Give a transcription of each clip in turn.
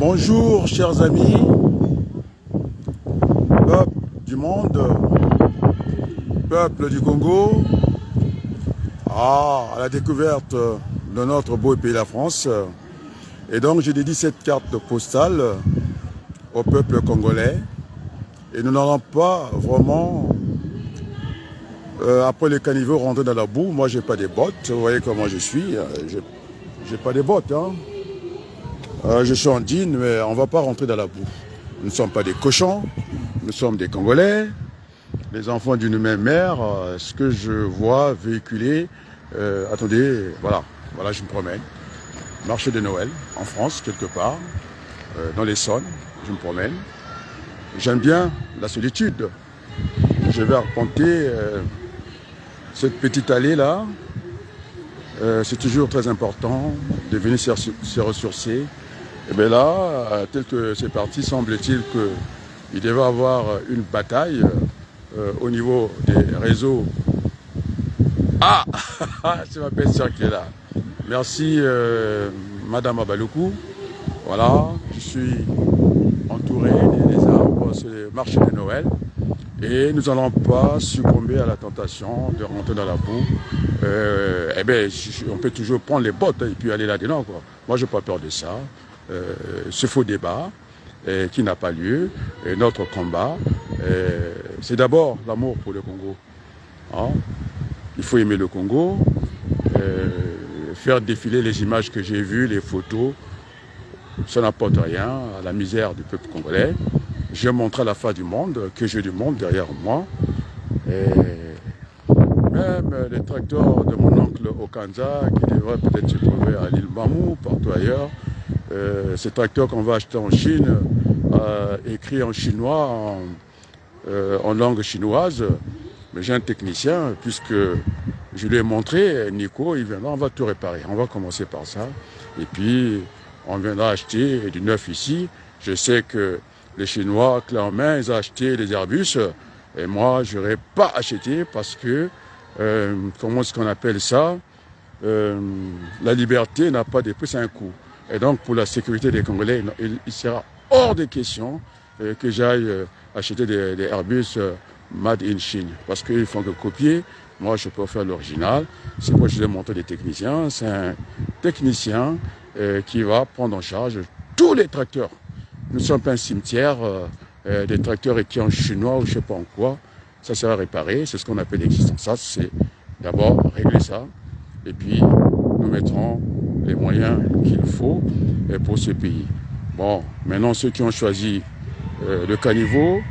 Bonjour chers amis, peuple du monde, peuple du Congo, à la découverte de notre beau pays la France. Et donc j'ai dédié cette carte postale au peuple congolais. Et nous n'allons pas vraiment, après le caniveau, rentrer dans la boue. Moi j'ai pas des bottes, vous voyez comment je suis, j'ai pas des bottes, hein. Je suis en jean, mais on ne va pas rentrer dans la boue. Nous ne sommes pas des cochons, nous sommes des Congolais, les enfants d'une même mère. Ce que je vois véhiculer, attendez, voilà, je me promène. Marché de Noël, en France, quelque part, dans l'Essonne, je me promène. J'aime bien la solitude. Je vais arpenter cette petite allée-là. C'est toujours très important de venir se ressourcer. Et bien là, tel que c'est parti, semble-t-il qu'il devait y avoir une bataille au niveau des réseaux. Ah c'est ma belle sœur qui est là. Merci Madame Abaloukou. Voilà, je suis entouré des arbres, c'est le marché de Noël. Et nous n'allons pas succomber à la tentation de rentrer dans la boue. Eh bien, on peut toujours prendre les bottes et puis aller là-dedans, quoi. Moi, je n'ai pas peur de ça. Ce faux débat qui n'a pas lieu, et notre combat, c'est d'abord l'amour pour le Congo. Hein? Il faut aimer le Congo, faire défiler les images que j'ai vues, les photos, ça n'apporte rien à la misère du peuple congolais. Je montre à la face du monde que j'ai du monde derrière moi. Et même les tracteurs de mon oncle Okanza, qui devraient peut-être se trouver à l'île Mamou, partout ailleurs, ces tracteurs qu'on va acheter en Chine, écrits en chinois, en langue chinoise. Mais j'ai un technicien, puisque je lui ai montré, Nico, il viendra, on va tout réparer. On va commencer par ça. Et puis, on viendra acheter du neuf ici. Je sais que les Chinois, clé en main, ils ont acheté des Airbus. Et moi, je n'aurais pas acheté parce que, comment est-ce qu'on appelle ça, la liberté n'a pas de prix, c'est un coût. Et donc, pour la sécurité des Congolais, il sera hors de question que j'aille acheter des Airbus made in Chine. Parce qu'ils font que copier. Moi, je peux faire l'original. C'est pourquoi je vous ai montré des techniciens. C'est un technicien qui va prendre en charge tous les tracteurs. Nous ne sommes pas un cimetière, des tracteurs écrits en chinois ou je ne sais pas en quoi. Ça sera réparé, c'est ce qu'on appelle l'existence. Ça, c'est d'abord régler ça. Et puis, nous mettrons les moyens qu'il faut pour ce pays. Bon, maintenant, ceux qui ont choisi le caniveau,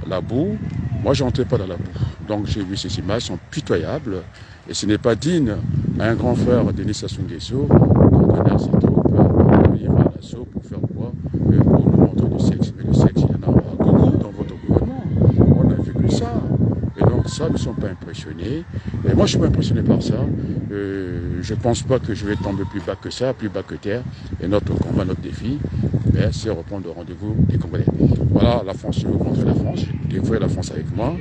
la boue, moi, je n'entrais pas dans la boue. Donc, j'ai vu ces images, sont pitoyables. Et ce n'est pas digne à un grand frère, Denis Sassou Nguesso, pour donner ses troupes à l'assaut pour faire quoi? Pour nous montrer du sexe. Mais le sexe, il y en a beaucoup dans votre gouvernement. On n'a vu que ça. Et donc, ça, nous ne sommes pas impressionnés. Et moi, je ne suis pas impressionné par ça. Je ne pense pas que je vais tomber plus bas que ça, plus bas que terre. Et notre combat, notre défi, c'est reprendre le rendez-vous des Congolais. Voilà, la France, je vais vous montrer la France. Vous voyez la France avec moi.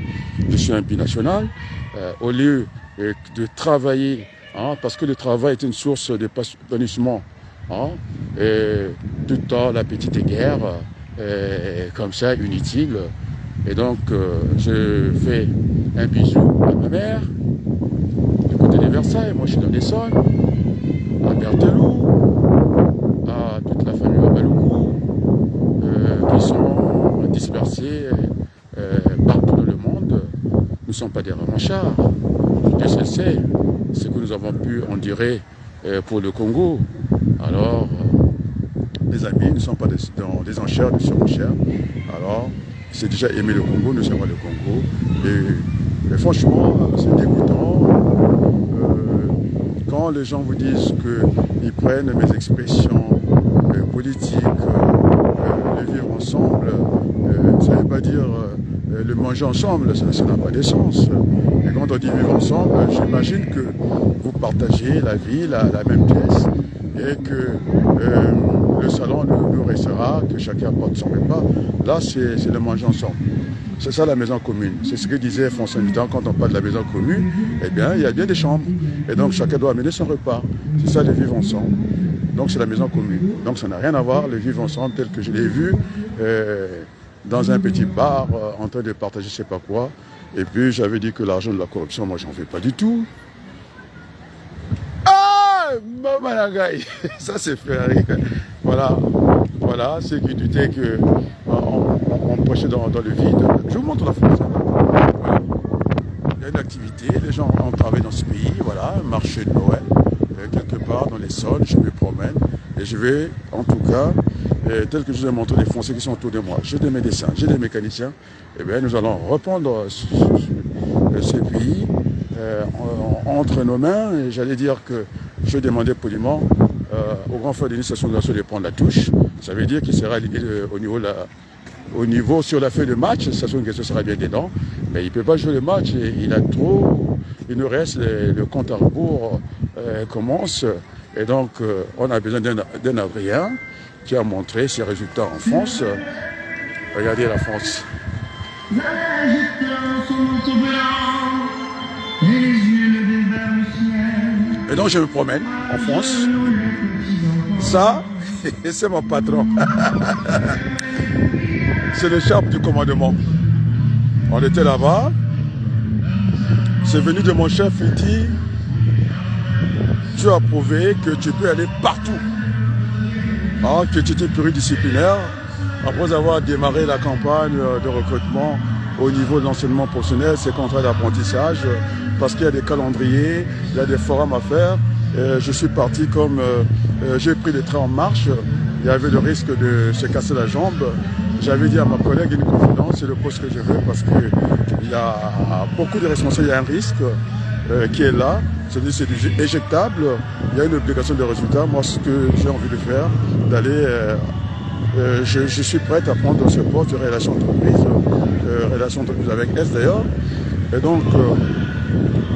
Je suis un binational. Au lieu de travailler, hein, parce que le travail est une source d'épanouissement. Hein, et tout le temps, la petite guerre, comme ça, inutile. Et donc, je fais un bisou à ma mère, du côté de Versailles. Moi, je suis dans l'Essonne, à Berthelou, à toute la famille Abaloukou, qui sont dispersés partout dans le monde. Nous ne sommes pas des revanchards. Dieu sait ce que nous avons pu endurer pour le Congo. Alors, les amis, nous ne sommes pas dans des enchères, des surenchères. Alors, c'est déjà aimer le Congo, nous savons le Congo. Mais franchement, c'est dégoûtant. Quand les gens vous disent qu'ils prennent mes expressions politiques, le vivre ensemble, ça ne veut pas dire le manger ensemble, ça n'a pas de sens. Et quand on dit vivre ensemble, j'imagine que vous partagez la vie, la même pièce, et que le salon nous restera, que chacun apporte son repas. Là, c'est le manger ensemble. C'est ça la maison commune. C'est ce que disait François Mitterrand quand on parle de la maison commune. Eh bien, il y a bien des chambres. Et donc, chacun doit amener son repas. C'est ça de vivre ensemble. Donc c'est la maison commune. Donc ça n'a rien à voir, le vivre ensemble tel que je l'ai vu dans un petit bar en train de partager je ne sais pas quoi. Et puis j'avais dit que l'argent de la corruption, moi j'en veux pas du tout. Ah, Maman Nagaï, ça c'est frère. Voilà, voilà, c'est qui doutait qu'on prêchait dans le vide. Je vous montre la France. Voilà. Il y a une activité, les gens ont travaillé dans ce pays, voilà, un marché de Noël, quelque part dans les sols, je me promène et je vais, en tout cas, tel que je vous ai montré les Français qui sont autour de moi. J'ai des médecins, j'ai des mécaniciens, et bien nous allons reprendre ce pays entre nos mains, et j'allais dire que je demandais poliment au grand frère Denis Sassou Nguesso de prendre la touche. Ça veut dire qu'il sera au niveau sur la feuille de match, Sassou Nguesso sera bien dedans, mais il ne peut pas jouer le match, et il a trop, il nous reste, le compte à rebours commence, et donc on a besoin d'un Adrien qui a montré ses résultats en France. Regardez la France. Et donc je me promène en France. Ça, c'est mon patron. C'est le chef du commandement. On était là-bas. C'est venu de mon chef, il dit, tu as prouvé que tu peux aller partout. Ah, que tu étais pluridisciplinaire. Après avoir démarré la campagne de recrutement au niveau de l'enseignement professionnel, ces contrats d'apprentissage, parce qu'il y a des calendriers, il y a des forums à faire. Je suis parti comme j'ai pris le train en marche. Il y avait le risque de se casser la jambe. J'avais dit à ma collègue une confidence, c'est le poste que je veux parce qu'il y a beaucoup de responsabilités, il y a un risque qui est là. C'est du éjectable, il y a une obligation de résultat. Moi, ce que j'ai envie de faire, d'aller, je suis prêt à prendre ce poste de relation entreprise avec S d'ailleurs. Et donc,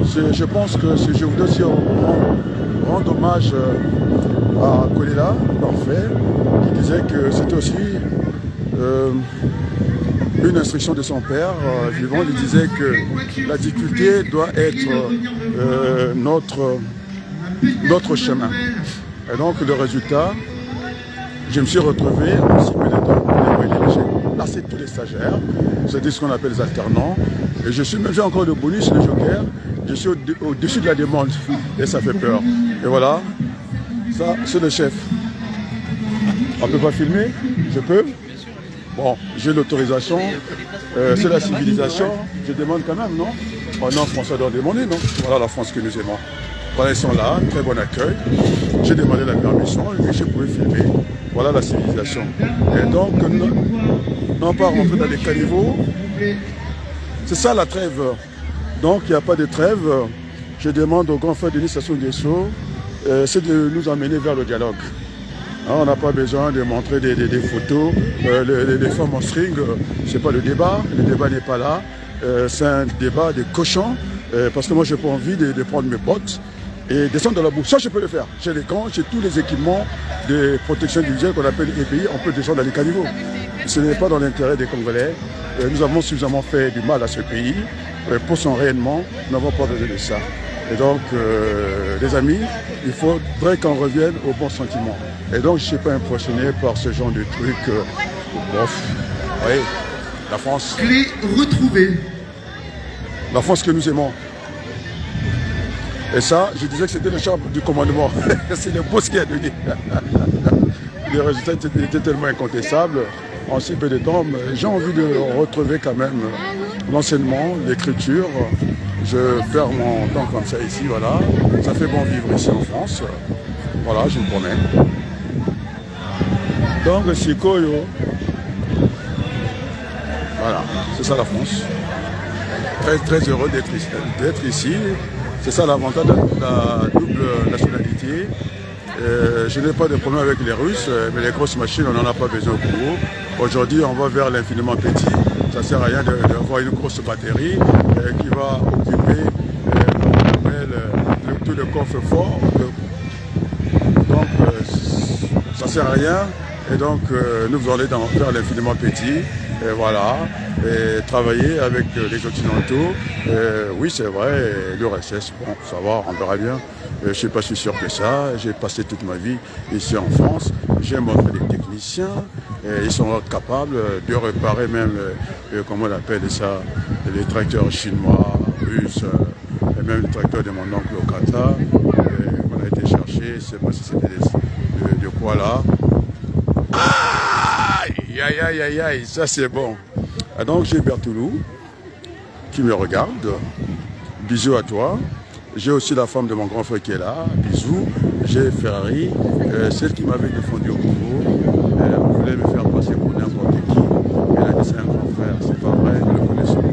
je pense que si je voudrais aussi rendre hommage à Kolela, parfait, qui disait que c'était aussi une instruction de son père vivant. Il disait que la difficulté doit être notre chemin. Et donc le résultat, je me suis retrouvé aussi j'ai placé tous les stagiaires, c'est ce qu'on appelle les alternants, et je suis même j'ai encore le bonus, le joker, je suis au-dessus de la demande, et ça fait peur. Et voilà, ça c'est le chef. On ne peut pas filmer? Je peux? Bon, j'ai l'autorisation, c'est la civilisation, je demande quand même, non? Oh non, François doit demander, non? Voilà la France que nous aimons. Voilà, ils sont là, très bon accueil. J'ai demandé la permission, et je pouvais filmer. Voilà la civilisation. Et donc, non pas rentrer dans les caniveaux. C'est ça la trêve. Donc, il n'y a pas de trêve. Je demande au grand frère Denis Sassou Nguesso, c'est de nous emmener vers le dialogue. On n'a pas besoin de montrer des photos, les femmes en string, c'est pas le débat n'est pas là, c'est un débat de cochons, parce que moi j'ai pas envie de prendre mes bottes et descendre dans la boue. Ça je peux le faire, j'ai les gants, j'ai tous les équipements de protection individuelle qu'on appelle EPI, on peut descendre dans les caniveaux. Ce n'est pas dans l'intérêt des Congolais, nous avons suffisamment fait du mal à ce pays, pour son rayonnement, nous n'avons pas besoin de ça. Et donc, les amis, il faudrait qu'on revienne au bon sentiment. Et donc, je ne suis pas impressionné par ce genre de truc. Oui, la France. Clé retrouvée. La France que nous aimons. Et ça, je disais que c'était le chef du commandement. C'est le boss qui a donné. Les résultats étaient tellement incontestables en si peu de temps. J'ai envie de retrouver quand même l'enseignement, l'écriture. Je perds mon temps comme ça ici, voilà. Ça fait bon vivre ici en France. Voilà, je me promène. Donc, Sikoyo. Voilà, c'est ça la France. Très, très heureux d'être ici. C'est ça l'avantage de la double nationalité. Je n'ai pas de problème avec les Russes, mais les grosses machines, on n'en a pas besoin au Congo. Aujourd'hui, on va vers l'infiniment petit. Ça ne sert à rien d'avoir une grosse batterie qui va occuper tout le coffre-fort. Donc, ça ne sert à rien Et donc, nous voulons aller vers l'infiniment petit, et voilà, et travailler avec les Occidentaux. Oui, c'est vrai, l'URSS, bon, ça va, on verra bien. Je ne suis pas si sûr que ça. J'ai passé toute ma vie ici en France. J'ai montré des techniciens. Ils sont capables de réparer même, comment on appelle ça, les tracteurs chinois, russes, et même les tracteurs de mon oncle au Qatar. On a été chercher, je ne sais pas si c'était de quoi là. Aïe, aïe, aïe, aïe, aïe, ça c'est bon. Ah, donc j'ai Bertoulou qui me regarde. Bisous à toi. J'ai aussi la femme de mon grand frère qui est là. Bisous. J'ai Ferrari, celle qui m'avait défendu au Congo. Elle voulait me faire passer pour n'importe qui. Elle a dit c'est un grand frère, c'est pas vrai, nous le connaissons.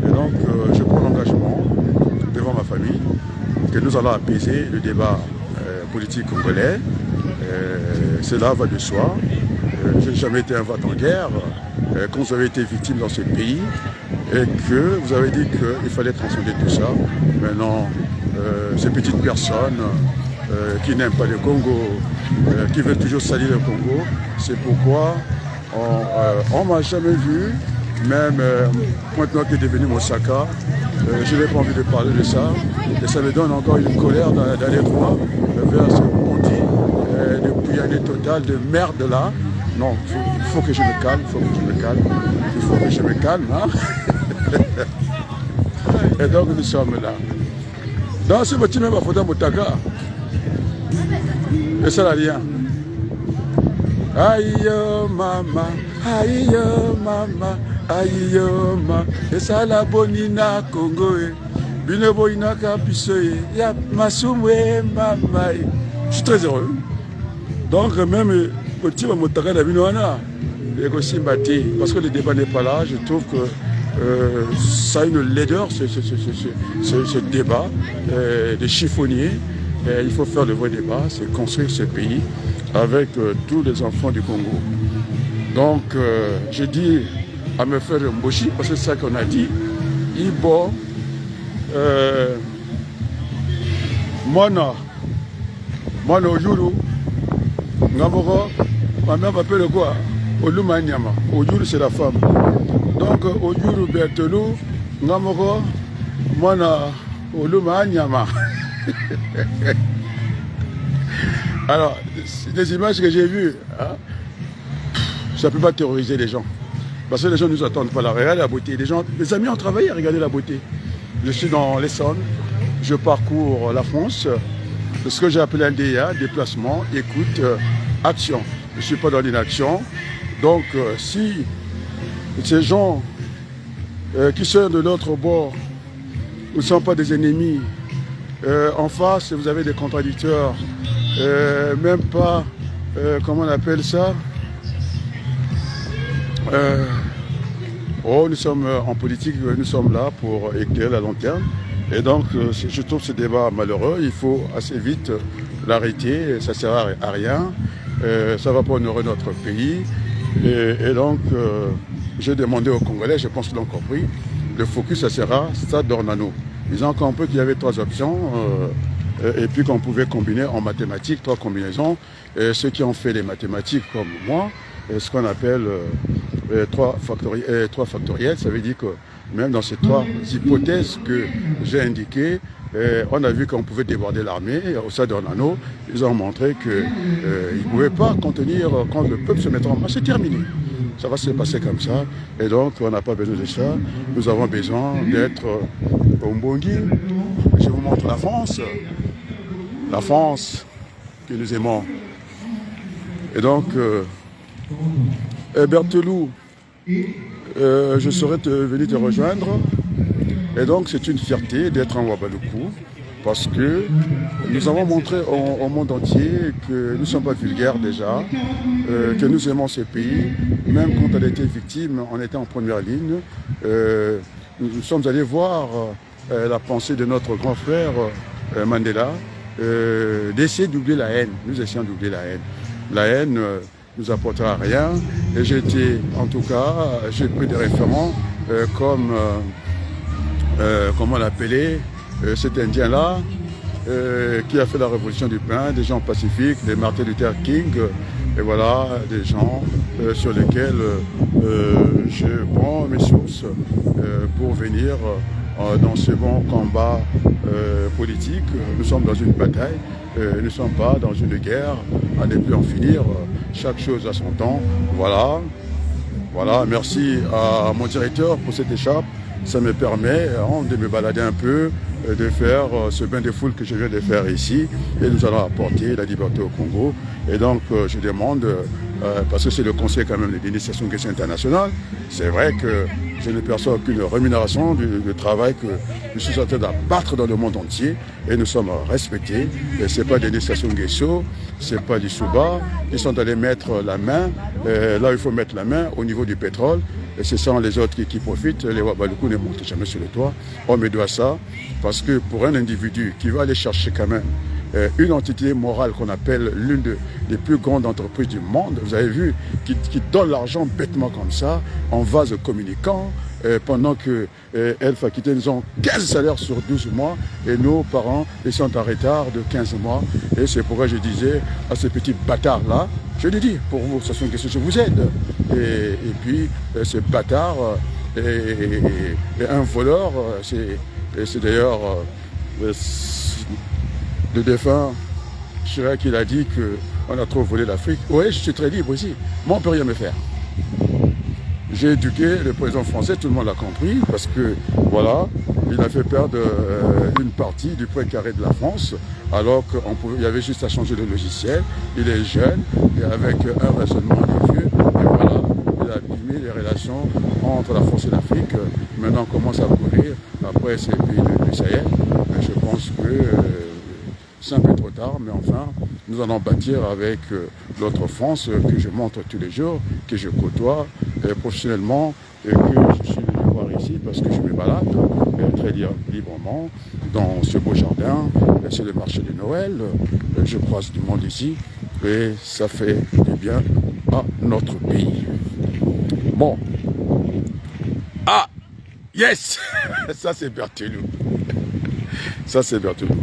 Et donc je prends l'engagement devant ma famille que nous allons apaiser le débat politique congolais. Cela va de soi. Je n'ai jamais été un vote en guerre. Quand vous avez été victime dans ce pays et que vous avez dit qu'il fallait transcender tout ça, maintenant, ces petites personnes qui n'aiment pas le Congo, qui veulent toujours salir le Congo, c'est pourquoi on ne m'a jamais vu, même maintenant qu'il est devenu Mosaka, je n'ai pas envie de parler de ça, et ça me donne encore une colère d'aller droit vers ce ponty de bouillonner total de merde là. Non, il faut que je me calme, il faut que je me calme, hein? Et donc nous sommes là. Dans ce petit même à Foda Motaka. Et ça n'a rien. Aïe mama, aïe mama, aïe mama. Et ça la bonina Congo. Bine bonina kapisoye. Ya masumwe mama. Je suis très heureux. Donc même petit Motaka d'Abinoana. Parce que le débat n'est pas là, je trouve que ça a une laideur, ce débat de chiffonnier. Il faut faire le vrai débat, c'est construire ce pays avec tous les enfants du Congo. Donc, je dis à me faire Mboshi, parce que c'est ça qu'on a dit, Ibo, Mwana Ojuru, Ngamoro, ma mère m'appelle quoi? Oluma Nyama. Ojuru c'est la femme. Donc Ojuru Bertoulou, Ngamoro, Mwana Oluma Nyama. Alors, les images que j'ai vues, hein, ça ne peut pas terroriser les gens. Parce que les gens ne nous attendent pas là. Regardez la beauté. Les amis ont travaillé à regarder la beauté. Je suis dans l'Essonne, je parcours la France. Ce que j'ai appelé un DIA, déplacement, écoute, action. Je ne suis pas dans l'inaction. Donc, si ces gens qui sont de l'autre bord ne sont pas des ennemis, en face, vous avez des contradicteurs, même pas, comment on appelle ça, nous sommes en politique, nous sommes là pour éclairer la lanterne. Et donc, je trouve ce débat malheureux, il faut assez vite l'arrêter, ça ne sert à rien, ça ne va pas honorer notre pays. Et donc, j'ai demandé aux Congolais, je pense qu'ils l'ont compris, le focus, ça sera Stade d'Ornano. Ils ont compris qu'il y avait 3 options et puis qu'on pouvait combiner en mathématiques 3 combinaisons. Et ceux qui ont fait les mathématiques comme moi, ce qu'on appelle 3 factoriels, ça veut dire que même dans ces 3 hypothèses que j'ai indiquées, on a vu qu'on pouvait déborder l'armée au Stade d'Ornano. Ils ont montré qu'ils ne pouvaient pas contenir quand le peuple se mettra en marche. C'est terminé. Ça va se passer comme ça. Et donc, on n'a pas besoin de ça. Nous avons besoin d'être au Mbongi. Je vous montre la France. La France que nous aimons. Et donc, Bertoulou, je serais venu te rejoindre. Et donc, c'est une fierté d'être en Ouagadougou. Parce que nous avons montré au monde entier que nous ne sommes pas vulgaires déjà, que nous aimons ce pays. Même quand on a été victime, on était en première ligne. Nous sommes allés voir la pensée de notre grand frère Mandela, d'essayer d'oublier la haine. Nous essayons d'oublier la haine. La haine nous apportera rien. Et j'ai été, en tout cas, j'ai pris des référents comme, comment l'appelait, cet Indien-là, qui a fait la révolution du pain, des gens pacifiques, des Martin Luther King, et voilà, des gens sur lesquels je prends mes sources pour venir dans ce bon combat politique. Nous sommes dans une bataille, nous ne sommes pas dans une guerre, à ne plus en finir, chaque chose à son temps, voilà. Voilà, merci à mon directeur pour cette écharpe. Ça me permet de me balader un peu, de faire ce bain de foule que je viens de faire ici. Et nous allons apporter la liberté au Congo. Et donc, je demande, parce que c'est le conseil quand même de l'initiation question internationale, c'est vrai que je ne perçois aucune rémunération du travail que je suis en train d'abattre dans le monde entier. Et nous sommes respectés. Et ce n'est pas des initiations Guesso, ce n'est pas du Souba. Ils sont allés mettre la main, là il faut mettre la main au niveau du pétrole. Et ce sont les autres qui profitent. Les Wabaluku ne montent jamais sur le toit. On me doit ça parce que pour un individu qui va aller chercher quand même une entité morale qu'on appelle l'une des plus grandes entreprises du monde, vous avez vu, qui donne l'argent bêtement comme ça, en vase communicant, pendant que Alpha Quitté, nous ont 15 salaires sur 12 mois et nos parents, ils sont en retard de 15 mois. Et c'est pourquoi je disais à ces petits bâtards-là, je lui dis, pour vous, ça sont une question, je vous aide. Et puis, ce bâtard est un voleur, c'est d'ailleurs le défunt Chirac qui a dit qu'on a trop volé l'Afrique. Oui, je suis très libre ici. Moi, on ne peut rien me faire. J'ai éduqué le président français, tout le monde l'a compris, parce que, voilà, il a fait perdre une partie du point carré de la France, alors qu'il y avait juste à changer le logiciel. Il est jeune, et avec un raisonnement de vieux, et voilà, il a abîmé les relations entre la France et l'Afrique. Maintenant, on commence à courir après ces pays du Sahel. Mais je pense que c'est un peu trop tard, mais enfin, nous allons bâtir avec l'autre France que je montre tous les jours, que je côtoie professionnellement et que je suis venu voir ici parce que je me balade très librement dans ce beau jardin. C'est le marché de Noël, je croise du monde ici et ça fait du bien à notre pays. Bon. Ah, yes. Ça c'est Berthelou. Ça c'est Berthelou.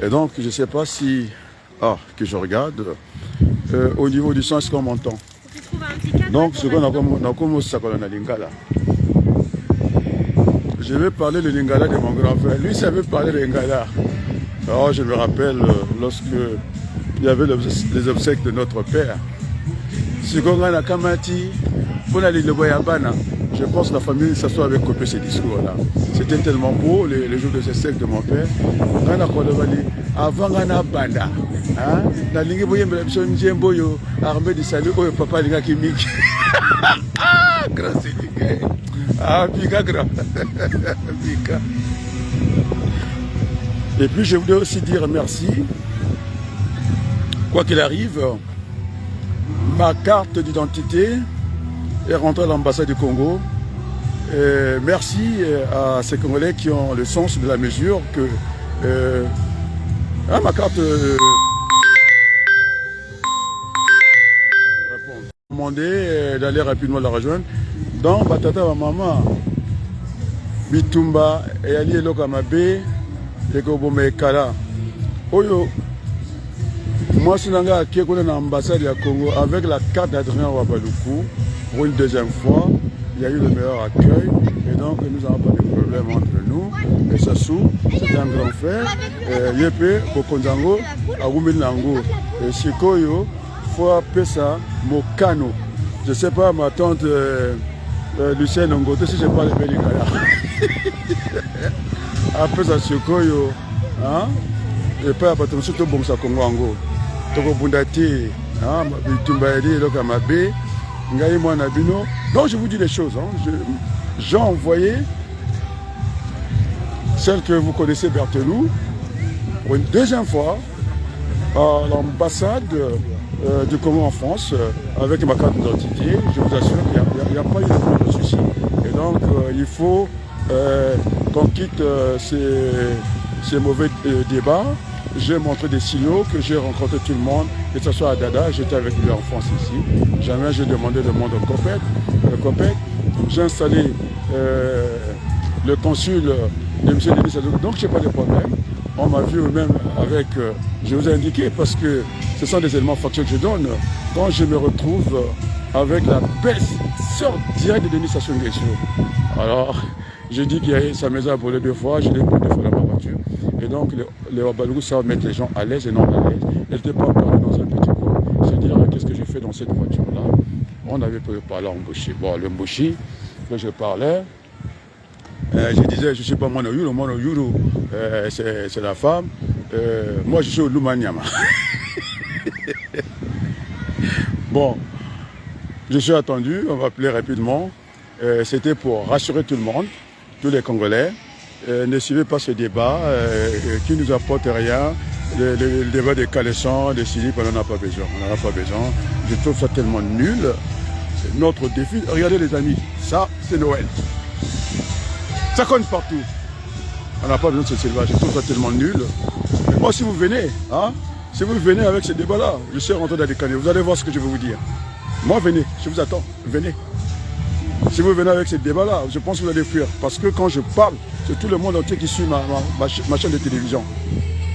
Et donc, je ne sais pas si... Ah, que je regarde. Au niveau du son, est-ce qu'on m'entend? Donc, ce qu'on a commencé à Lingala. Je vais parler le Lingala de mon grand frère. Lui, ça veut parler de Lingala. Alors, je me rappelle lorsque il y avait les obsèques de notre père. Sikongana Kamati, je pense que la famille s'assoit avec copier ces discours-là. C'était tellement beau, les jours de ces obsèques de mon père. Avant Gana Banda, la ligne boye Njemboyo, armée de salut, oh papa Linga Kimik. Ah, grâce à Pika grave. Pika. Et puis je voulais aussi dire merci. Quoi qu'il arrive, ma carte d'identité est rentrée à l'ambassade du Congo. Et merci à ces Congolais qui ont le sens de la mesure que ma carte demandé d'aller rapidement la rejoindre. Donc Batata ma maman Bitumba et Ali Lokamabe et Kobome Kala. Oyo moi je suis dans l'ambassade du Congo avec la carte d'Adrien Wabaluku pour une deuxième fois. Il y a eu le meilleur accueil et donc nous n'avons pas de problème entre nous. Et Sassou, c'est un grand frère. Yepe, Bokonzango, Agumilango. Et Sikoyo, Foa Pesa, Mokano. Je ne sais pas, ma tante Lucienne Ngoto, si je parle de Belingala. Après ça, Sikoyo, et pas à Baton, surtout Bonsa Kongo. Toko Bundati, Bitumbaedi, Lokamabe. Donc je vous dis les choses. J'ai envoyé celle que vous connaissez, Berthelou, pour une deuxième fois à l'ambassade du Congo en France avec ma carte d'identité. Je vous assure qu'il n'y a pas eu de souci. Et donc il faut qu'on quitte ces mauvais débats. J'ai montré des signaux que j'ai rencontré tout le monde, que ce soit à Dada, j'étais avec lui en France ici. Jamais j'ai demandé le monde au COPEC. J'ai installé le consul de M. Denis Sadou, donc je n'ai pas de problème. on m'a vu même avec, je vous ai indiqué parce que ce sont des éléments factuels que je donne, quand je me retrouve avec la belle-sœur directe de Denis Sassou Nguesso. Alors, je dis que sa maison a brûlé 2 fois, je l'ai brûlé 2 fois dans ma voiture. Et donc, les Ouabalougou savent mettre les gens à l'aise et non à l'aise. Elle n'était pas perdue dans un petit coin. C'est-à-dire, qu'est-ce que j'ai fait dans cette voiture-là? On avait parlé en Mbouchi. Bon, le Mbouchi, que je parlais, je disais, je ne suis pas Mono Yuru, c'est la femme. Moi, je suis au Lumanyama. Bon, je suis attendu, on va appeler rapidement. C'était pour rassurer tout le monde, tous les Congolais. Ne suivez pas ce débat qui ne nous apporte rien. Le débat des Caleçons, des Silip, on n'en a pas besoin. On n'en a pas besoin. Je trouve ça tellement nul. Notre défi, regardez les amis, ça c'est Noël. Ça compte partout. On n'a pas besoin de ce débat, je trouve ça tellement nul. Mais moi si vous venez, hein, si vous venez avec ce débat-là, je suis rentré dans des canaux, vous allez voir ce que je vais vous dire. Moi venez, je vous attends, venez. Si vous venez avec ce débat-là, je pense que vous allez fuir. Parce que quand je parle, c'est tout le monde entier qui suit ma chaîne de télévision.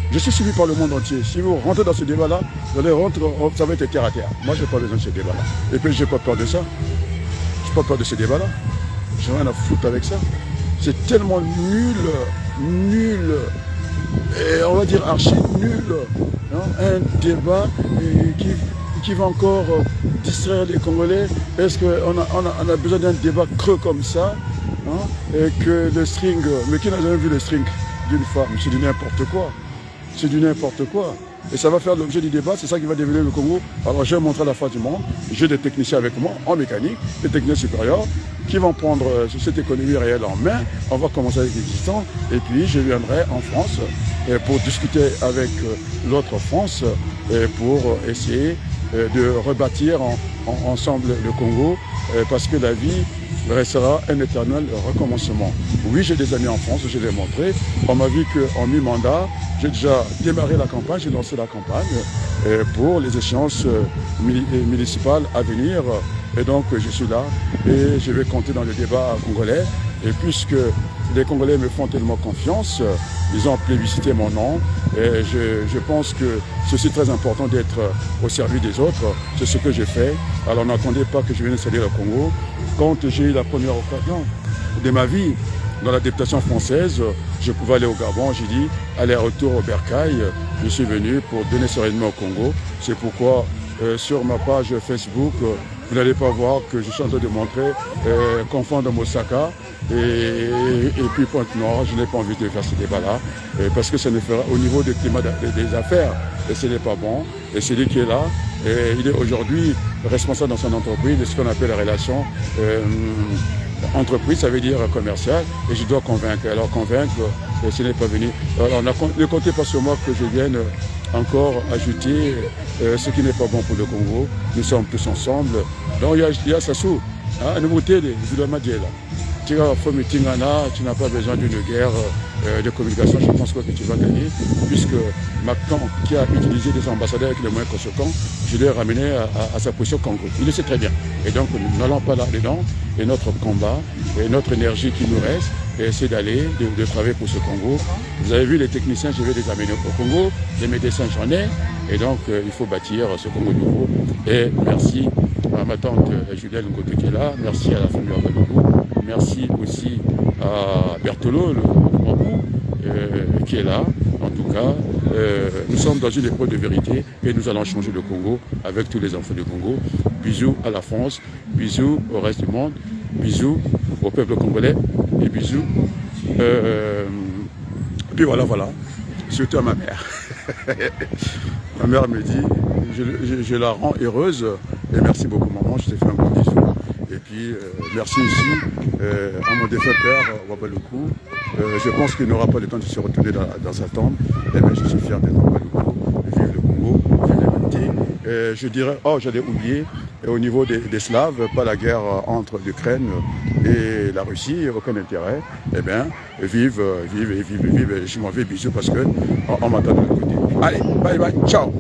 Je suis suivi par le monde entier. Si vous rentrez dans ce débat-là, vous allez rentrer, ça va être terre à terre. Moi, je n'ai pas besoin de ce débat-là. Et puis, je n'ai pas peur de ça. Je n'ai pas peur de ce débat-là. Je n'ai rien à foutre avec ça. C'est tellement nul, et on va dire archi nul. Hein, un débat qui va encore distraire les Congolais. Est-ce qu'on a besoin d'un débat creux comme ça, hein, et que le string, mais qui n'a jamais vu le string d'une femme? C'est du n'importe quoi. C'est du n'importe quoi. Et ça va faire l'objet du débat, c'est ça qui va développer le Congo. Alors je vais montrer à la face du monde, j'ai des techniciens avec moi en mécanique, des techniciens supérieurs, qui vont prendre cette économie réelle en main. On va commencer avec l'existant, et puis je viendrai en France pour discuter avec l'autre France, pour essayer de rebâtir ensemble le Congo, parce que la vie restera un éternel recommencement. Oui, j'ai des amis en France, je l'ai montré. On m'a vu qu'en mi-mandat, j'ai déjà démarré la campagne, j'ai lancé la campagne pour les échéances municipales à venir. Et donc, je suis là et je vais compter dans le débat congolais. Et puisque les Congolais me font tellement confiance, ils ont plébiscité mon nom. Et je pense que c'est très important d'être au service des autres. C'est ce que j'ai fait. Alors n'attendez pas que je vienne saluer le Congo. Quand j'ai eu la première occasion de ma vie dans la députation française, je pouvais aller au Gabon. J'ai dit aller-retour au Bercail. Je suis venu pour donner ce rayonnement au Congo. C'est pourquoi sur ma page Facebook, vous n'allez pas voir que je suis en train de montrer Confond de Mosaka et puis Pointe-Nord. Je n'ai pas envie de faire ce débat-là parce que ça ne fera au niveau du climat des affaires et ce n'est pas bon. Et c'est lui qui est là. Et il est aujourd'hui responsable dans son entreprise de ce qu'on appelle la relation entreprise, ça veut dire commercial, et je dois convaincre. Alors convaincre, ce n'est pas venu. Alors ne comptez pas sur moi que je vienne encore ajouter ce qui n'est pas bon pour le Congo. Nous sommes tous ensemble. Donc il y a Sassou, hein, nouveauté de Vilama-Diela. Tu n'as pas besoin d'une guerre de communication, je pense que tu vas gagner, puisque Macron, qui a utilisé des ambassadeurs avec les moyens conséquents, je l'ai ramené à sa position Congo. Il le sait très bien. Et donc nous n'allons pas là-dedans. Et notre combat, et notre énergie qui nous reste, c'est d'aller, de travailler pour ce Congo. Vous avez vu les techniciens, je vais les amener au Congo, les médecins j'en ai, et donc il faut bâtir ce Congo nouveau. Et merci à ma tante Juliette Ngoto qui est là, merci à la famille Ouabalougou, merci aussi à Bertolo, le Mabou, qui est là. En tout cas, nous sommes dans une épreuve de vérité et nous allons changer le Congo avec tous les enfants du Congo. Bisous à la France, bisous au reste du monde, bisous au peuple congolais et bisous. Puis voilà, surtout à ma mère. Ma mère me dit, je la rends heureuse et merci beaucoup maman, je t'ai fait un gros bisou. Et puis merci aussi à mon défunt père Ouabalougou. Je pense qu'il n'aura pas le temps de se retourner dans sa tombe. Et bien, je suis fier d'être Ouabalougou. Vive le Congo, vive l'humanité. Je dirais, j'allais oublier, au niveau des Slaves, pas la guerre entre l'Ukraine et la Russie, aucun intérêt. Eh bien, vive. Je m'en vais, bisous parce qu'on m'attend de l'autre côté. Allez, bye bye, ciao.